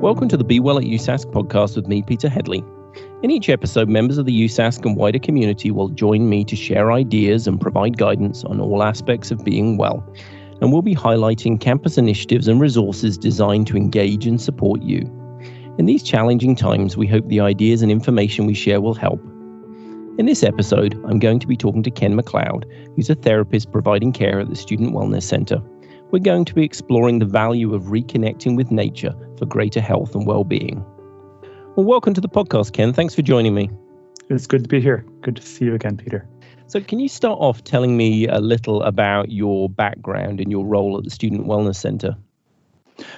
Welcome to the Be Well at Usask podcast with me, Peter Headley. In each episode, members of the Usask and wider community will join me to share ideas and provide guidance on all aspects of being well. And we'll be highlighting campus initiatives and resources designed to engage and support you. In these challenging times, we hope the ideas and information we share will help. In this episode, I'm going to be talking to Ken MacLeod, who's a therapist providing care at the Student Wellness Centre. We're going to be exploring the value of reconnecting with nature for greater health and well-being. Well, welcome to the podcast, Ken. Thanks for joining me. It's good to be here. Good to see you again, Peter. So can you start off telling me a little about your background and your role at the Student Wellness Centre?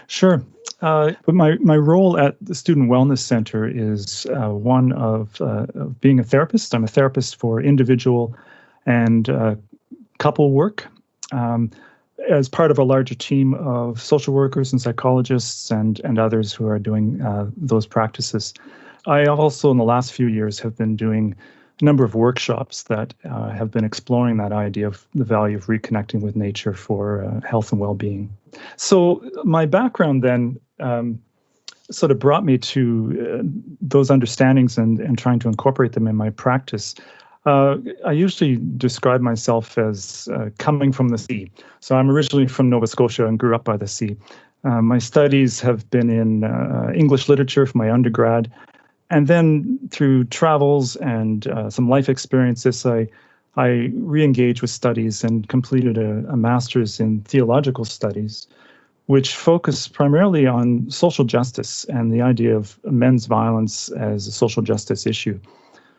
Sure. But my role at the Student Wellness Centre is one of being a therapist. I'm a therapist for individual and couple work. As part of a larger team of social workers and psychologists and others who are doing those practices. I also, in the last few years, have been doing a number of workshops that have been exploring that idea of the value of reconnecting with nature for health and well-being. So my background then sort of brought me to those understandings and trying to incorporate them in my practice. I usually describe myself as coming from the sea. So I'm originally from Nova Scotia and grew up by the sea. My studies have been in English literature for my undergrad. And then through travels and some life experiences, I re-engaged with studies and completed a master's in theological studies, which focused primarily on social justice and the idea of men's violence as a social justice issue.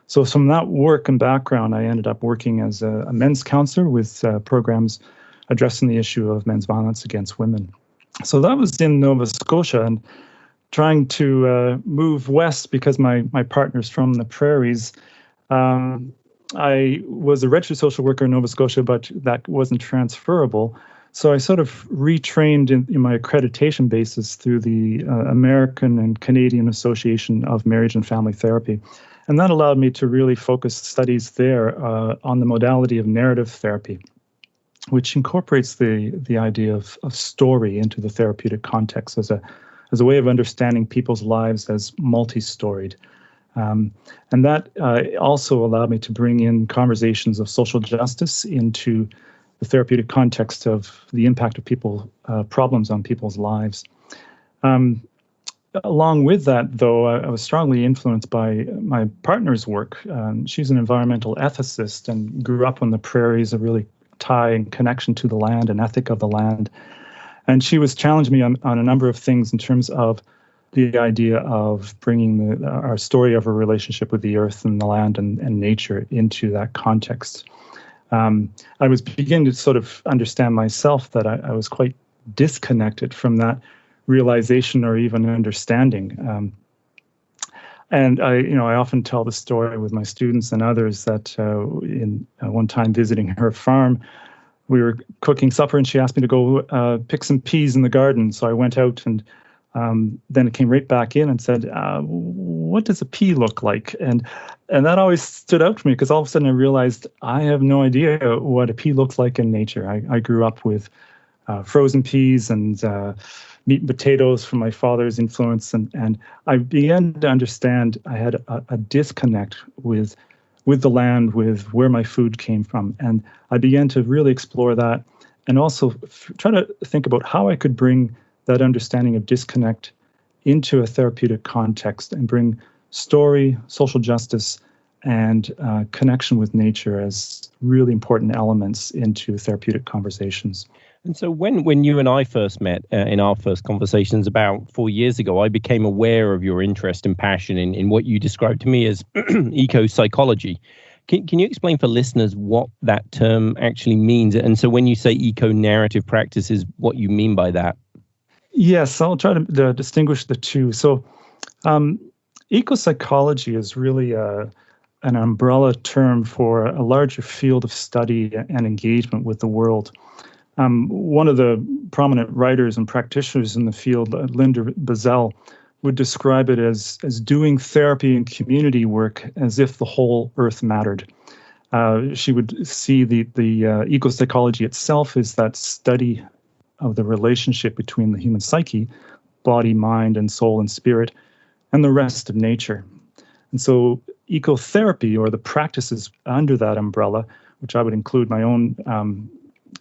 So from that work and background, I ended up working as a men's counselor with programs addressing the issue of men's violence against women. So that was in Nova Scotia, and trying to move west because my partner's from the prairies. I was a registered social worker in Nova Scotia, but that wasn't transferable. So I sort of retrained in my accreditation basis through the American and Canadian Association of Marriage and Family Therapy. And that allowed me to really focus studies there on the modality of narrative therapy, which incorporates the idea of story into the therapeutic context as a way of understanding people's lives as multi-storied. And that also allowed me to bring in conversations of social justice into the therapeutic context of the impact of problems on people's lives. Along with that, though, I was strongly influenced by my partner's work. She's an environmental ethicist and grew up on the prairies, a really tie and connection to the land and ethic of the land. And she was challenging me on a number of things in terms of the idea of bringing our story of a relationship with the earth and the land and nature into that context. I was beginning to sort of understand myself that I was quite disconnected from that realization or even understanding. And I often tell the story with my students and others that in one time visiting her farm, we were cooking supper and she asked me to go pick some peas in the garden. So I went out and then it came right back in and said, what does a pea look like? And that always stood out to me because all of a sudden I realized I have no idea what a pea looks like in nature. I grew up with frozen peas and meat and potatoes from my father's influence. And I began to understand I had a disconnect with the land, with where my food came from. And I began to really explore that and also try to think about how I could bring that understanding of disconnect into a therapeutic context and bring story, social justice, and connection with nature as really important elements into therapeutic conversations. And so when you and I first met in our first conversations about 4 years ago, I became aware of your interest and passion in what you described to me as eco-psychology. Can you explain for listeners what that term actually means? And so when you say eco-narrative practices, what you mean by that? Yes, I'll try to distinguish the two. So eco-psychology is really an umbrella term for a larger field of study and engagement with the world. One of the prominent writers and practitioners in the field, Linda Bazell, would describe it as doing therapy and community work as if the whole earth mattered. She would see the eco-psychology itself as that study of the relationship between the human psyche, body, mind, and soul and spirit, and the rest of nature. And so ecotherapy, or the practices under that umbrella, which I would include my own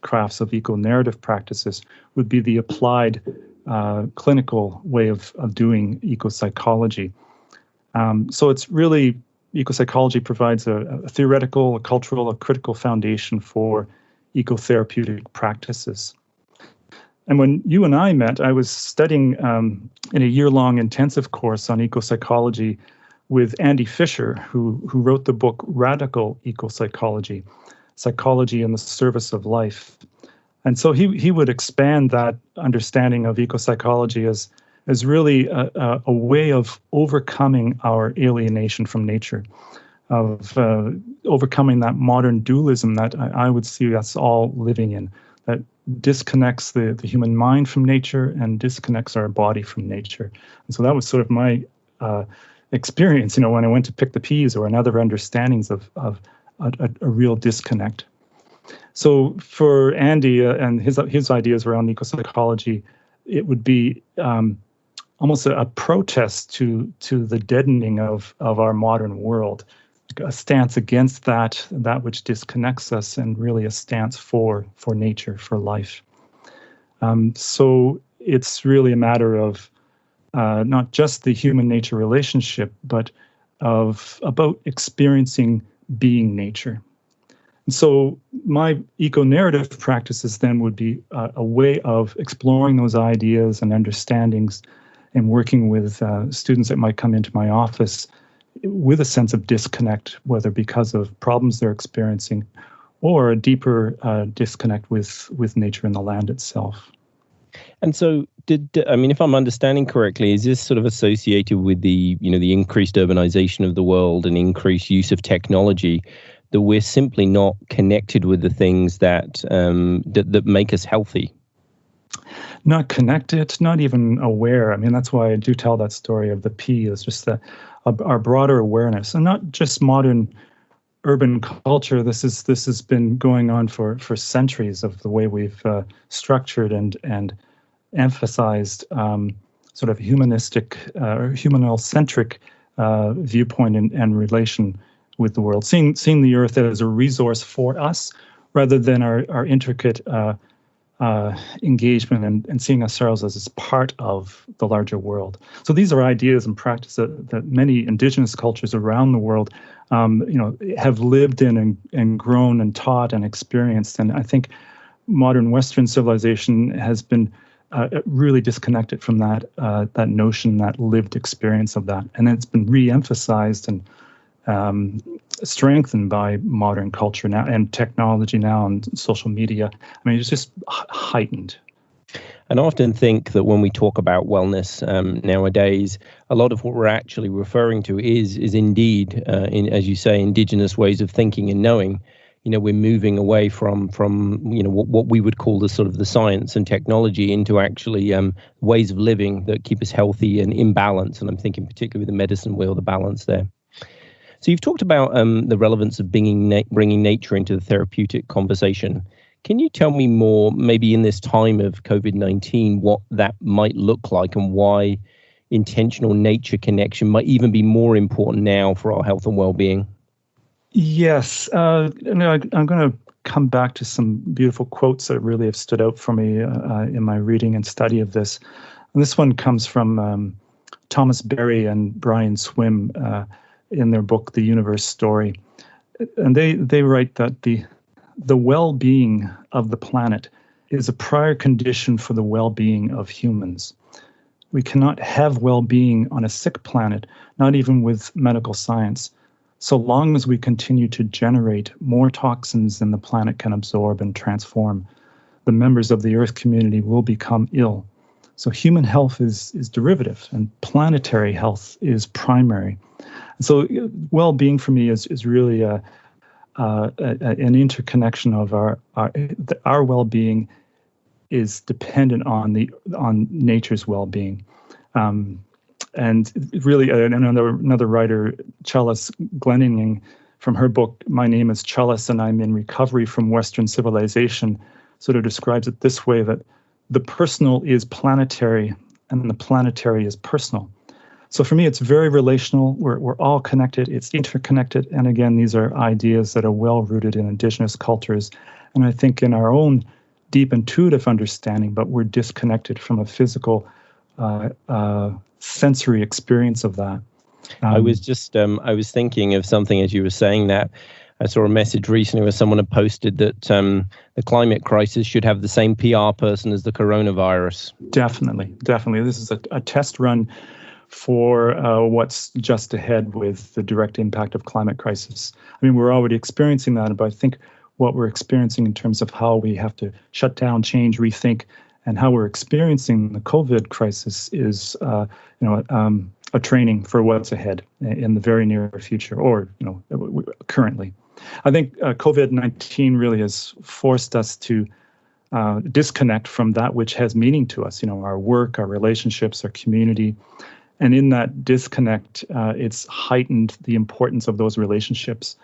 crafts of eco-narrative practices, would be the applied clinical way of doing eco-psychology. So it's really, eco-psychology provides a theoretical, a cultural, a critical foundation for ecotherapeutic practices. And when you and I met, I was studying in a year-long intensive course on eco-psychology with Andy Fisher, who wrote the book Radical Eco-Psychology, Psychology in the Service of Life. And so he would expand that understanding of eco-psychology as really a way of overcoming our alienation from nature, of overcoming that modern dualism that I would see us all living in, that disconnects the human mind from nature and disconnects our body from nature. And so that was sort of my experience, when I went to pick the peas, or another understandings of a real disconnect. So for Andy and his ideas around eco-psychology, it would be almost a protest to the deadening of our modern world, a stance against that which disconnects us, and really a stance for nature, for life. So it's really a matter of not just the human-nature relationship, but about experiencing being nature. And so my eco-narrative practices then would be a way of exploring those ideas and understandings, and working with students that might come into my office with a sense of disconnect, whether because of problems they're experiencing or a deeper disconnect with nature and the land itself. And so, if I'm understanding correctly, is this sort of associated with the increased urbanization of the world and increased use of technology, that we're simply not connected with the things that make us healthy? Not connected, not even aware. That's why I do tell that story of the pea, is just our broader awareness, and not just modern urban culture. This has been going on for centuries, of the way we've structured and emphasized sort of humanistic or humanal-centric viewpoint and relation with the world, seeing the earth as a resource for us rather than our intricate engagement and seeing ourselves as part of the larger world. So these are ideas and practices that many indigenous cultures around the world have lived in and grown and taught and experienced. And I think modern Western civilization has been really disconnected from that notion, that lived experience of that. And it's been re-emphasized and strengthened by modern culture now, and technology now, and social media. It's just heightened. And I often think that when we talk about wellness nowadays, a lot of what we're actually referring to is indeed, as you say, indigenous ways of thinking and knowing. We're moving away from what we would call the sort of the science and technology into actually ways of living that keep us healthy and in balance. And I'm thinking particularly with the medicine wheel, the balance there. So you've talked about the relevance of bringing nature into the therapeutic conversation. Can you tell me more, maybe in this time of COVID-19, what that might look like, and why intentional nature connection might even be more important now for our health and well-being? Yes. I'm going to come back to some beautiful quotes that really have stood out for me in my reading and study of this. And this one comes from Thomas Berry and Brian Swim in their book, The Universe Story. And they write that the well-being of the planet is a prior condition for the well-being of humans. We cannot have well-being on a sick planet, not even with medical science, so long as we continue to generate more toxins than the planet can absorb and transform. The members of the Earth community will become ill. So human health is derivative, and planetary health is primary. So well-being for me is really an interconnection of our well-being is dependent on nature's well-being. And really, another writer, Chalice Glenninning, from her book, My Name is Chalice and I'm in Recovery from Western Civilization, sort of describes it this way, that the personal is planetary and the planetary is personal. So for me, it's very relational. We're all connected. It's interconnected. And again, these are ideas that are well rooted in Indigenous cultures. And I think in our own deep intuitive understanding, but we're disconnected from a physical sensory experience of that. I was thinking of something as you were saying that. I saw a message recently where someone had posted that the climate crisis should have the same PR person as the coronavirus. Definitely. This is a test run for what's just ahead with the direct impact of climate crisis. I mean, we're already experiencing that, but I think what we're experiencing in terms of how we have to shut down, change, rethink, and how we're experiencing the COVID crisis is, a training for what's ahead in the very near future, or currently. I think COVID-19 really has forced us to disconnect from that which has meaning to us. Our work, our relationships, our community. And in that disconnect, it's heightened the importance of those relationships.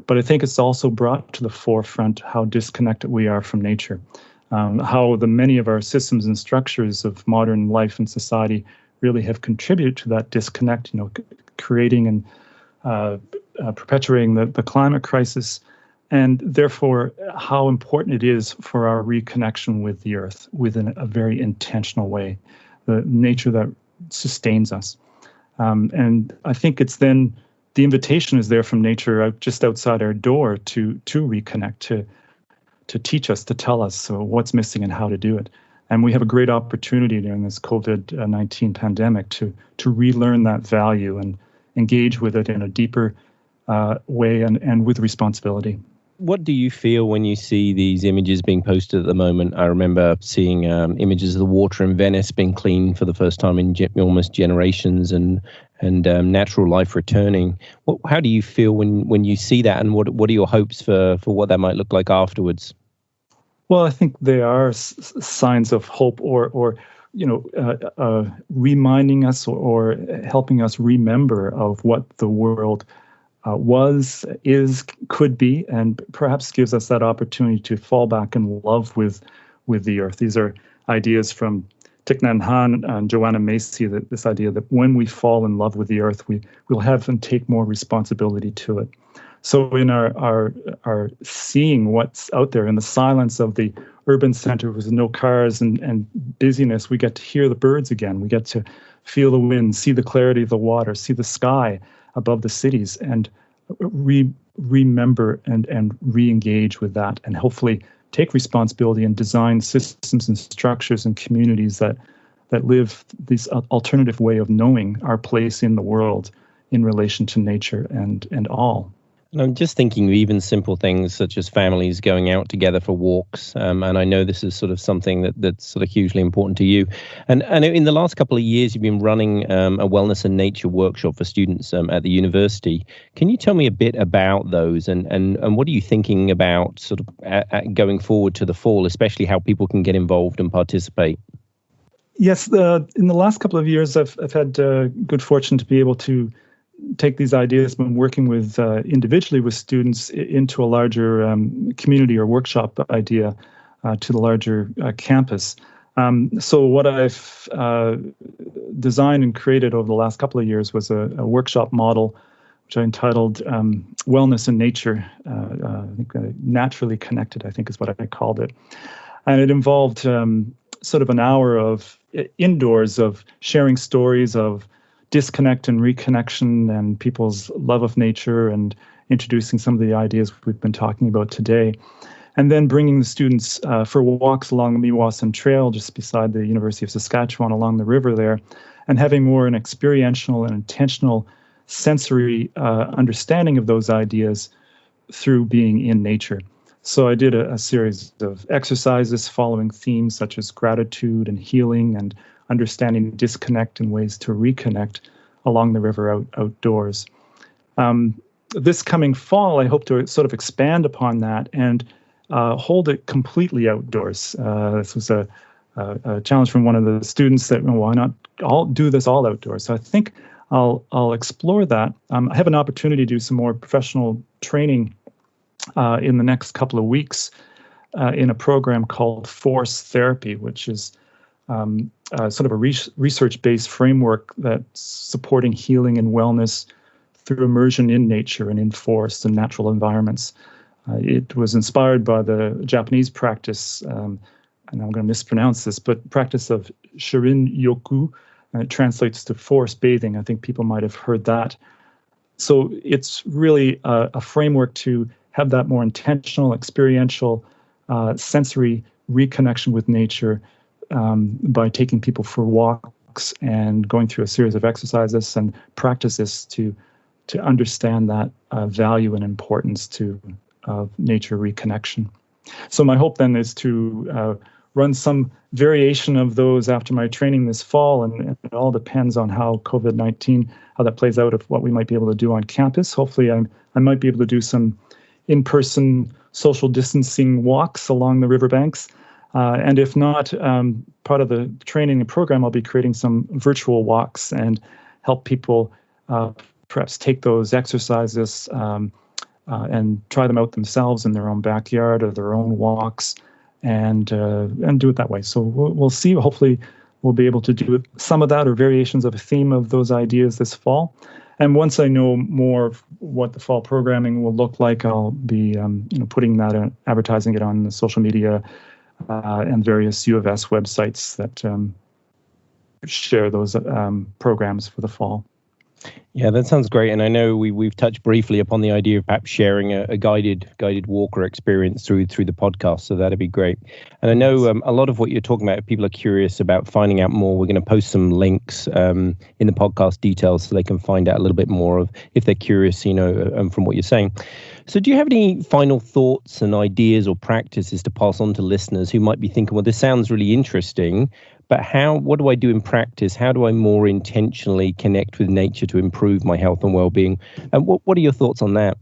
But I think it's also brought to the forefront how disconnected we are from nature, how the many of our systems and structures of modern life and society really have contributed to that disconnect, creating and perpetuating the climate crisis, and therefore how important it is for our reconnection with the earth within a very intentional way, the nature that sustains us. And I think it's then the invitation is there from nature just outside our door to reconnect, to teach us, to tell us what's missing and how to do it. And we have a great opportunity during this COVID-19 pandemic to relearn that value and engage with it in a deeper way and with responsibility. What do you feel when you see these images being posted at the moment? I remember seeing images of the water in Venice being cleaned for the first time in almost generations, and natural life returning. How do you feel when you see that, and what are your hopes for what that might look like afterwards? Well, I think they are signs of hope, or reminding us or helping us remember of what the world was, is, could be, and perhaps gives us that opportunity to fall back in love with the earth. These are ideas from Thich Nhat Hanh and Joanna Macy, that this idea that when we fall in love with the earth, we'll have and take more responsibility to it. So in our seeing what's out there in the silence of the urban center with no cars and busyness, we get to hear the birds again. We get to feel the wind, see the clarity of the water, see the sky above the cities, and remember and re-engage with that, and hopefully take responsibility and design systems and structures and communities that live this alternative way of knowing our place in the world in relation to nature and all. And I'm just thinking of even simple things such as families going out together for walks. And I know this is sort of something that's sort of hugely important to you. And in the last couple of years, you've been running a wellness and nature workshop for students at the university. Can you tell me a bit about those and what are you thinking about sort of going forward to the fall, especially how people can get involved and participate? Yes, in the last couple of years, I've had good fortune to be able to take these ideas when working with individually with students into a larger community or workshop idea to the larger campus. So what I've designed and created over the last couple of years was a workshop model, which I entitled Wellness and Nature, I think Naturally Connected, I think is what I called it. And it involved sort of an hour of indoors of sharing stories of disconnect and reconnection and people's love of nature and introducing some of the ideas we've been talking about today. And then bringing the students for walks along the Meewasin Trail just beside the University of Saskatchewan along the river there, and having more an experiential and intentional sensory understanding of those ideas through being in nature. So I did a series of exercises following themes such as gratitude and healing and understanding disconnect and ways to reconnect along the river outdoors. This coming fall, I hope to sort of expand upon that and hold it completely outdoors. This was a challenge from one of the students that, why not do this all outdoors? So I think I'll explore that. I have an opportunity to do some more professional training in the next couple of weeks in a program called Force Therapy, which is sort of a research-based framework that's supporting healing and wellness through immersion in nature and in forests and natural environments. It was inspired by the Japanese practice, and I'm going to mispronounce this, but practice of Shirin-yoku, and it translates to forest bathing. I think people might have heard that. So it's really a framework to have that more intentional, experiential, sensory reconnection with nature by taking people for walks and going through a series of exercises and practices to understand that value and importance to nature reconnection. So my hope then is to run some variation of those after my training this fall, and it all depends on how COVID-19, how that plays out, of what we might be able to do on campus. Hopefully I might be able to do some in-person social distancing walks along the riverbanks. And if not, part of the training and program, I'll be creating some virtual walks and help people perhaps take those exercises and try them out themselves in their own backyard or their own walks, and do it that way. So we'll see. Hopefully we'll be able to do some of that or variations of a theme of those ideas this fall. And once I know more of what the fall programming will look like, I'll be putting that, advertising it on the social media and various U of S websites that share those programs for the fall. Yeah, that sounds great. And I know we've touched briefly upon the idea of perhaps sharing a guided walker experience through the podcast. So that'd be great. And I know a lot of what you're talking about, if people are curious about finding out more, we're going to post some links in the podcast details so they can find out a little bit more of, if they're curious, from what you're saying. So do you have any final thoughts and ideas or practices to pass on to listeners who might be thinking, well, this sounds really interesting, but what do I do in practice? How do I more intentionally connect with nature to improve my health and well-being? And what are your thoughts on that?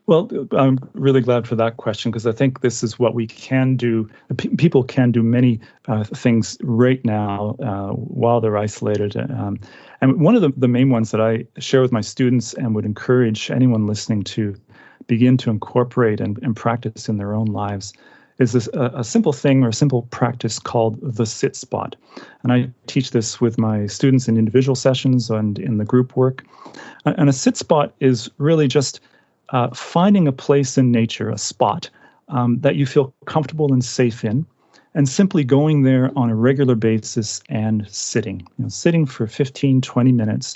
Well, I'm really glad for that question, because I think this is what we can do. People can do many things right now while they're isolated. And one of the main ones that I share with my students and would encourage anyone listening to begin to incorporate and practice in their own lives is this a simple thing or a simple practice called the sit spot. And I teach this with my students in individual sessions and in the group work. And a sit spot is really just finding a place in nature, a spot that you feel comfortable and safe in, and simply going there on a regular basis and sitting, sitting for 15, 20 minutes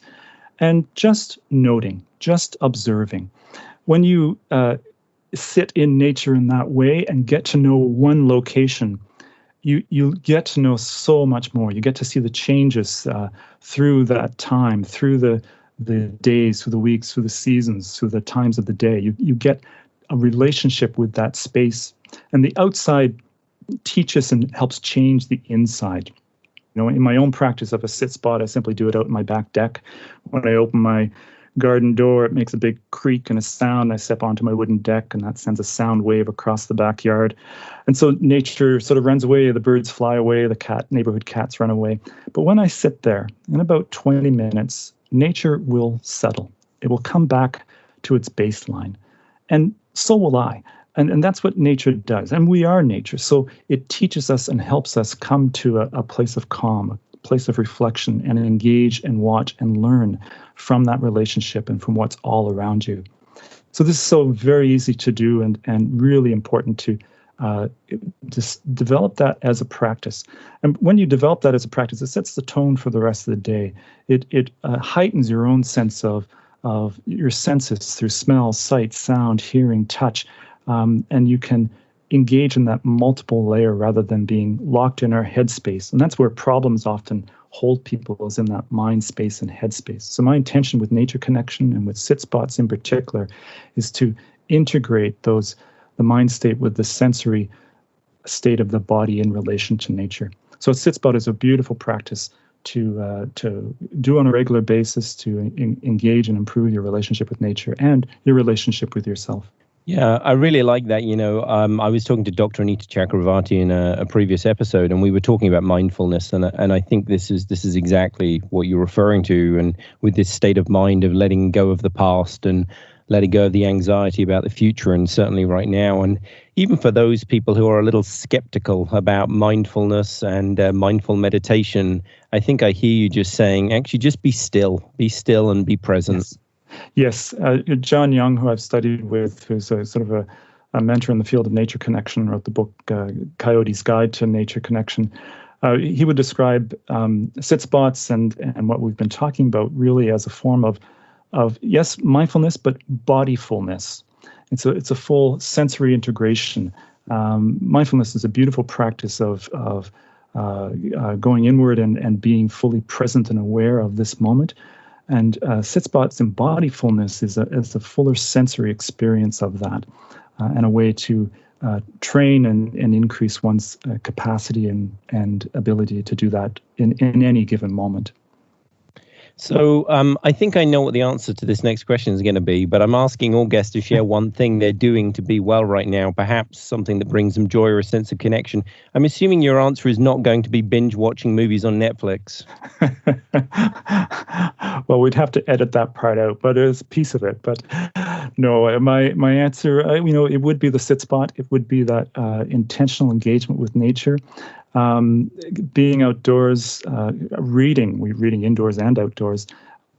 and just noting, just observing. When you sit in nature in that way and get to know one location, you get to know so much more. You get to see the changes through that time, through the days, through the weeks, through the seasons, through the times of the day. You get a relationship with that space. And the outside teaches and helps change the inside. In my own practice of a sit spot, I simply do it out in my back deck. When I open my garden door, it makes a big creak and a sound. I step onto my wooden deck, and that sends a sound wave across the backyard. And so nature sort of runs away. The birds fly away. The neighborhood cats run away. But when I sit there, in about 20 minutes, nature will settle. It will come back to its baseline. And so will I. And that's what nature does. And we are nature. So it teaches us and helps us come to a place of calm, a place of reflection, and engage and watch and learn from that relationship and from what's all around you. So this is so very easy to do and really important to just develop that as a practice. And when you develop that as a practice, it sets the tone for the rest of the day. It heightens your own sense of your senses through smell, sight, sound, hearing, touch, and you can engage in that multiple layer rather than being locked in our headspace. And that's where problems often hold people, is in that mind space and headspace. So my intention with nature connection and with sit spots in particular is to integrate the mind state with the sensory state of the body in relation to nature. So a sit spot is a beautiful practice to do on a regular basis to engage and improve your relationship with nature and your relationship with yourself. Yeah, I really like that. I was talking to Dr. Anita Chakravarti in a previous episode, and we were talking about mindfulness, and I think this is exactly what you're referring to, and with this state of mind of letting go of the past and letting go of the anxiety about the future, and certainly right now. And even for those people who are a little skeptical about mindfulness and mindful meditation, I think I hear you just saying, actually, just be still and be present. Yes. John Young, who I've studied with, who's a sort of a mentor in the field of nature connection, wrote the book Coyote's Guide to Nature Connection. He would describe sit spots and what we've been talking about really as a form of yes, mindfulness, but bodyfulness. It's a full sensory integration. Mindfulness is a beautiful practice of going inward and being fully present and aware of this moment. And sit spots and bodyfulness is a fuller sensory experience of that, and a way to train and increase one's capacity and ability to do that in any given moment. So I think I know what the answer to this next question is going to be, but I'm asking all guests to share one thing they're doing to be well right now, perhaps something that brings them joy or a sense of connection. I'm assuming your answer is not going to be binge watching movies on Netflix. Well, we'd have to edit that part out, but it's a piece of it. But no, my answer, it would be the sit spot. It would be that intentional engagement with nature. Being outdoors, reading indoors and outdoors.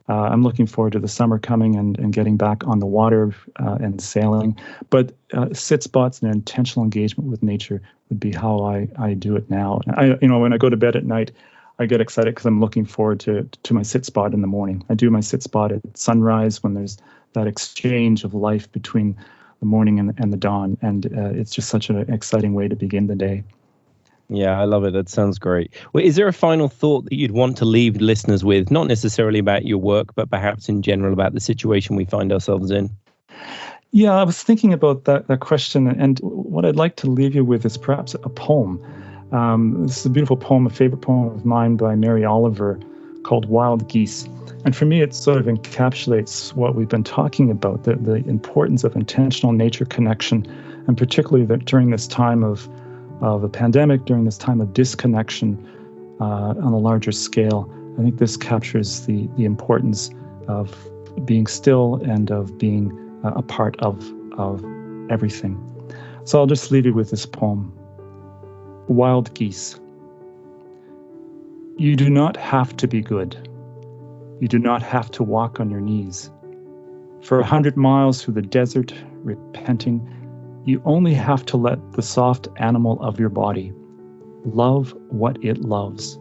I'm looking forward to the summer coming and getting back on the water and sailing. But sit spots and intentional engagement with nature would be how I do it now. When I go to bed at night, I get excited because I'm looking forward to my sit spot in the morning. I do my sit spot at sunrise when there's that exchange of life between the morning and the dawn. And it's just such an exciting way to begin the day. Yeah, I love it. That sounds great. Well, is there a final thought that you'd want to leave listeners with, not necessarily about your work, but perhaps in general about the situation we find ourselves in? Yeah, I was thinking about that question, and what I'd like to leave you with is perhaps a poem. This is a beautiful poem, a favorite poem of mine by Mary Oliver called Wild Geese. And for me, it sort of encapsulates what we've been talking about, the importance of intentional nature connection, and particularly that during this time of a pandemic, during this time of disconnection on a larger scale. I think this captures the importance of being still and of being a part of everything. So I'll just leave you with this poem. Wild Geese. You do not have to be good. You do not have to walk on your knees. For 100 miles through the desert, repenting, you only have to let the soft animal of your body love what it loves.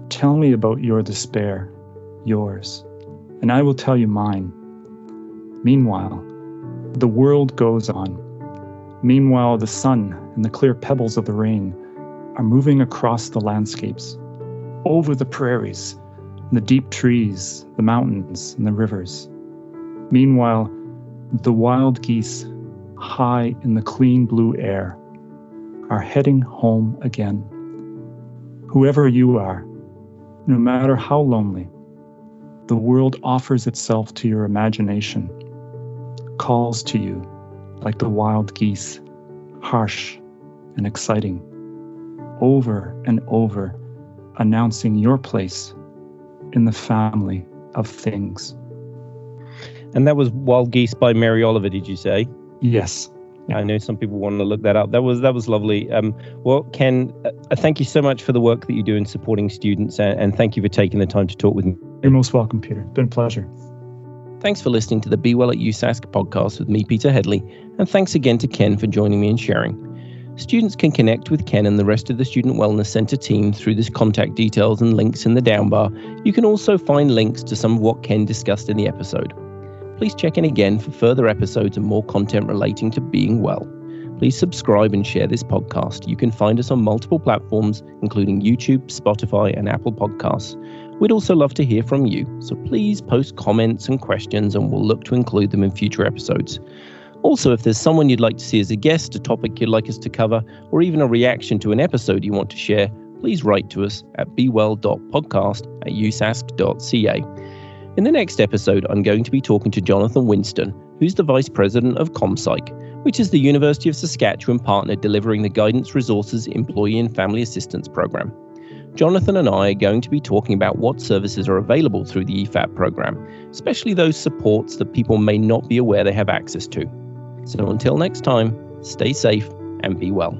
Tell me about your despair, yours, and I will tell you mine. Meanwhile, the world goes on. Meanwhile, the sun and the clear pebbles of the rain are moving across the landscapes, over the prairies, the deep trees, the mountains, and the rivers. Meanwhile, the wild geese, high in the clean blue air, are heading home again. Whoever you are, no matter how lonely, the world offers itself to your imagination, calls to you like the wild geese, harsh and exciting, over and over, announcing your place in the family of things. And that was Wild Geese by Mary Oliver, did you say? Yes. I know some people want to look that up. That was lovely. Well, Ken, thank you so much for the work that you do in supporting students, and thank you for taking the time to talk with me. You're most welcome, Peter. It's been a pleasure. Thanks for listening to the Be Well at Usask podcast with me, Peter Headley, and thanks again to Ken for joining me and sharing. Students can connect with Ken and the rest of the Student Wellness Centre team through the contact details and links in the down bar. You can also find links to some of what Ken discussed in the episode. Please check in again for further episodes and more content relating to being well. Please subscribe and share this podcast. You can find us on multiple platforms, including YouTube, Spotify, and Apple Podcasts. We'd also love to hear from you, so please post comments and questions and we'll look to include them in future episodes. Also, if there's someone you'd like to see as a guest, a topic you'd like us to cover, or even a reaction to an episode you want to share, please write to us at bewell.podcast@usask.ca. In the next episode, I'm going to be talking to Jonathan Winston, who's the Vice President of ComPsych, which is the University of Saskatchewan partner delivering the Guidance Resources Employee and Family Assistance Program. Jonathan and I are going to be talking about what services are available through the EFAP program, especially those supports that people may not be aware they have access to. So until next time, stay safe and be well.